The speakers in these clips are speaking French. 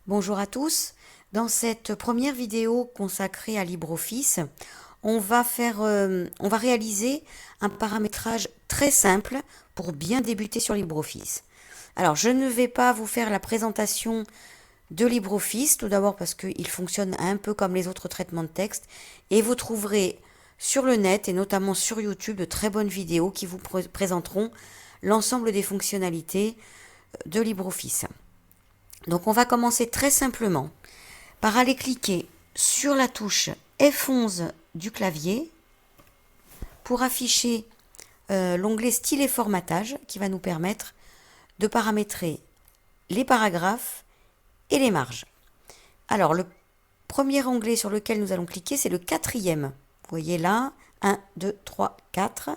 Bonjour à tous. Dans cette première vidéo consacrée à LibreOffice, on va réaliser un paramétrage très simple pour bien débuter sur LibreOffice. Alors, je ne vais pas vous faire la présentation de LibreOffice, tout d'abord parce qu'il fonctionne un peu comme les autres traitements de texte, et vous trouverez sur le net et notamment sur YouTube de très bonnes vidéos qui vous présenteront l'ensemble des fonctionnalités de LibreOffice. Donc on va commencer très simplement par aller cliquer sur la touche F11 du clavier pour afficher l'onglet Style et formatage qui va nous permettre de paramétrer les paragraphes et les marges. Alors le premier onglet sur lequel nous allons cliquer, c'est le quatrième. Vous voyez là, 1, 2, 3, 4.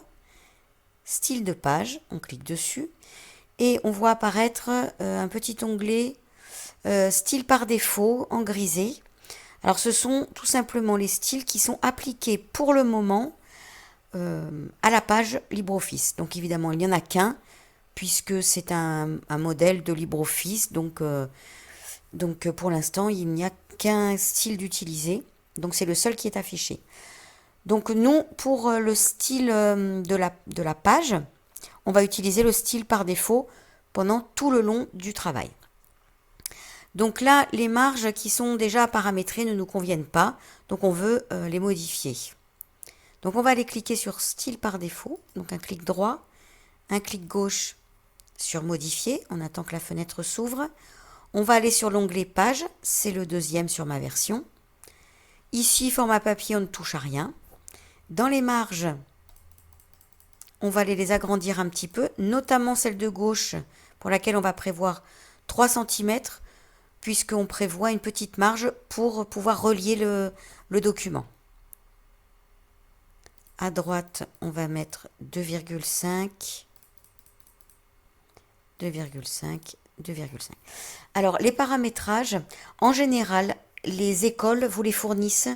Style de page, on clique dessus et on voit apparaître un petit onglet style par défaut en grisé. Alors ce sont tout simplement les styles qui sont appliqués pour le moment à la page LibreOffice. Donc évidemment il n'y en a qu'un puisque c'est un modèle de LibreOffice. Donc pour l'instant il n'y a qu'un style d'utiliser. Donc c'est le seul qui est affiché. Donc nous pour le style de la page, on va utiliser le style par défaut pendant tout le long du travail. Donc là, les marges qui sont déjà paramétrées ne nous conviennent pas, donc on veut les modifier. Donc on va aller cliquer sur Style par défaut, donc un clic droit, un clic gauche sur Modifier, on attend que la fenêtre s'ouvre. On va aller sur l'onglet Page, c'est le deuxième sur ma version. Ici, format papier, on ne touche à rien. Dans les marges, on va aller les agrandir un petit peu, notamment celle de gauche pour laquelle on va prévoir 3 cm, puisqu'on prévoit une petite marge pour pouvoir relier le document. À droite, on va mettre 2,5, 2,5, 2,5. Alors, les paramétrages, en général, les écoles vous les fournissent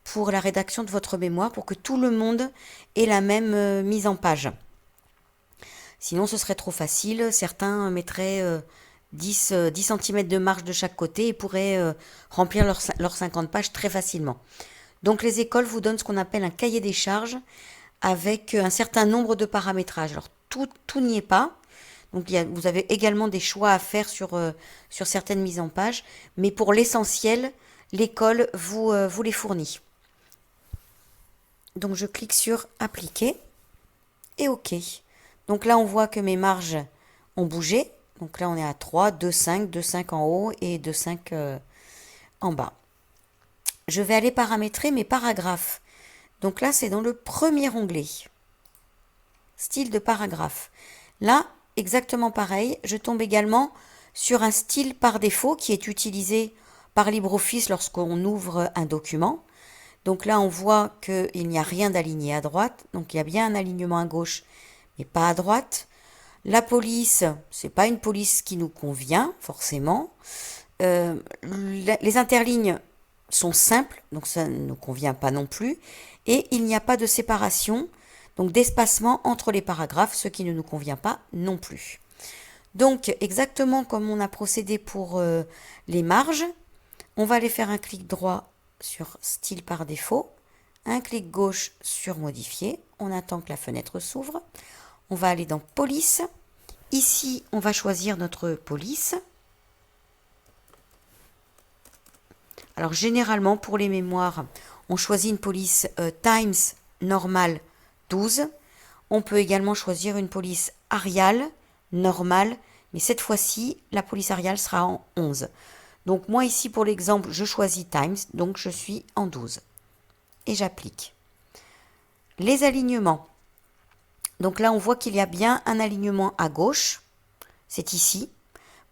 pour la rédaction de votre mémoire, pour que tout le monde ait la même mise en page. Sinon, ce serait trop facile. Certains mettraient 10 cm de marge de chaque côté et pourraient remplir leurs 50 pages très facilement. Donc les écoles vous donnent ce qu'on appelle un cahier des charges avec un certain nombre de paramétrages. Alors tout n'y est pas. Donc vous avez également des choix à faire sur certaines mises en page. Mais pour l'essentiel, l'école vous les fournit. Donc je clique sur Appliquer et OK. Donc là on voit que mes marges ont bougé. Donc là, on est à 3, 2,5, 2,5 en haut et 2,5 en bas. Je vais aller paramétrer mes paragraphes. Donc là, c'est dans le premier onglet. Style de paragraphe. Là, exactement pareil, je tombe également sur un style par défaut qui est utilisé par LibreOffice lorsqu'on ouvre un document. Donc là, on voit qu'il n'y a rien d'aligné à droite. Donc il y a bien un alignement à gauche, mais pas à droite. La police, c'est pas une police qui nous convient forcément. Les interlignes sont simples, donc ça ne nous convient pas non plus. Et il n'y a pas de séparation, donc d'espacement entre les paragraphes, ce qui ne nous convient pas non plus. Donc exactement comme on a procédé pour les marges, on va aller faire un clic droit sur Style par défaut, un clic gauche sur Modifier. On attend que la fenêtre s'ouvre. On va aller dans Police. Ici, on va choisir notre police. Alors, généralement, pour les mémoires, on choisit une police Times normale 12. On peut également choisir une police Arial normale, mais cette fois-ci, la police Arial sera en 11. Donc, moi, ici, pour l'exemple, je choisis Times, donc je suis en 12. Et j'applique. Les alignements. Donc là, on voit qu'il y a bien un alignement à gauche. C'est ici.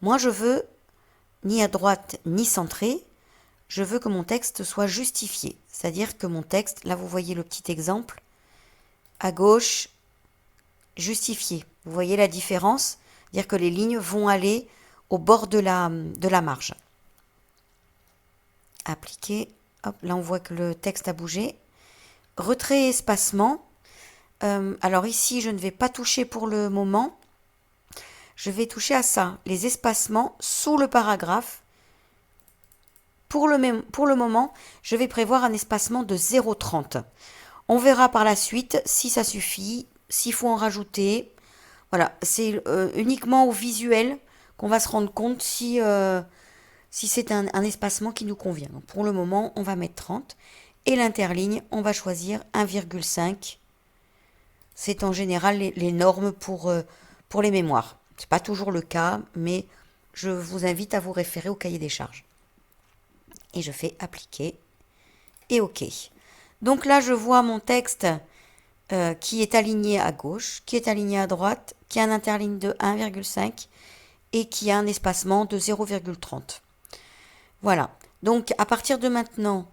Moi, je veux ni à droite ni centré. Je veux que mon texte soit justifié. C'est-à-dire que mon texte, là, vous voyez le petit exemple. À gauche, justifié. Vous voyez la différence? C'est-à-dire que les lignes vont aller au bord de la marge. Appliquer. Hop, là, on voit que le texte a bougé. Retrait et espacement. Alors ici, je ne vais pas toucher pour le moment. Je vais toucher à ça, les espacements sous le paragraphe. pour le moment, je vais prévoir un espacement de 0,30. On verra par la suite si ça suffit, s'il faut en rajouter. Voilà, c'est uniquement au visuel qu'on va se rendre compte si c'est un espacement qui nous convient. Donc pour le moment, on va mettre 30. Et l'interligne, on va choisir 1,5. C'est en général les normes pour les mémoires. Ce n'est pas toujours le cas, mais je vous invite à vous référer au cahier des charges. Et je fais appliquer et OK. Donc là, je vois mon texte qui est aligné à gauche, qui est aligné à droite, qui a un interligne de 1,5 et qui a un espacement de 0,30. Voilà. Donc à partir de maintenant,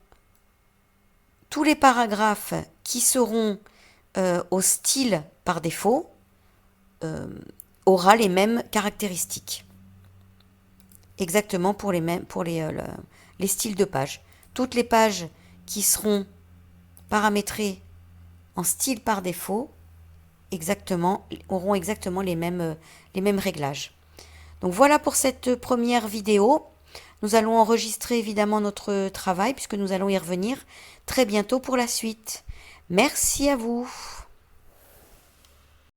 tous les paragraphes qui seront au style par défaut aura les mêmes caractéristiques. Exactement pour les styles de pages. Toutes les pages qui seront paramétrées en style par défaut auront exactement les mêmes réglages. Donc voilà pour cette première vidéo. Nous allons enregistrer évidemment notre travail puisque nous allons y revenir très bientôt pour la suite. Merci à vous.